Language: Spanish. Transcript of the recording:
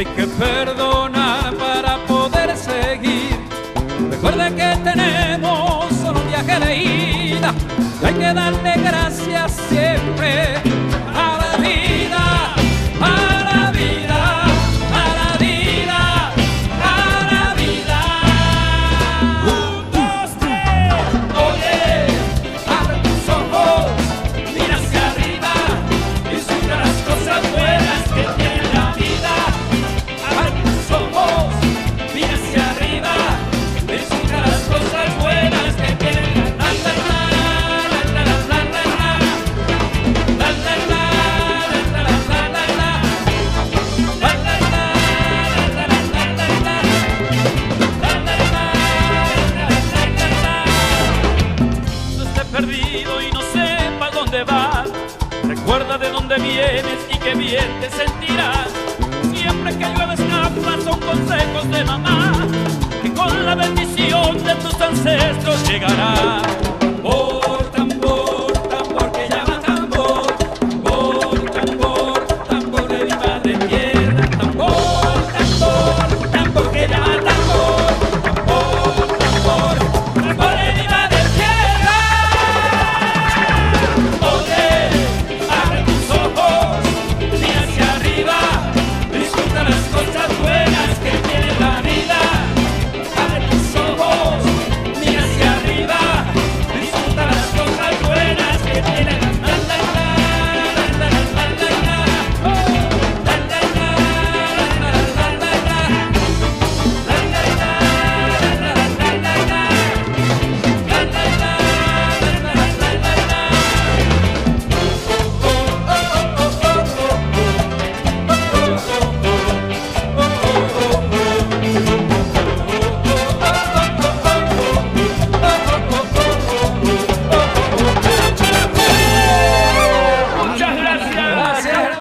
Hay que perdonar para poder seguir. Recuerde que tenemos solo un viaje de ida. Hay que darle gracias siempre a la vida, a la vida, a la vida, a la vida. 1, 2, 3. Oye, abre tus ojos, mira hacia arriba, disfruta las cosas buenas que tiene la vida. Abre tus ojos, mira hacia arriba, disfruta las cosas buenas que tiene la vida. Perdido y no sepa dónde vas, recuerda de dónde vienes y qué bien te sentirás. Siempre que llueve escapas son consejos de mamá, que con la bendición de tus ancestros llegará. Oh,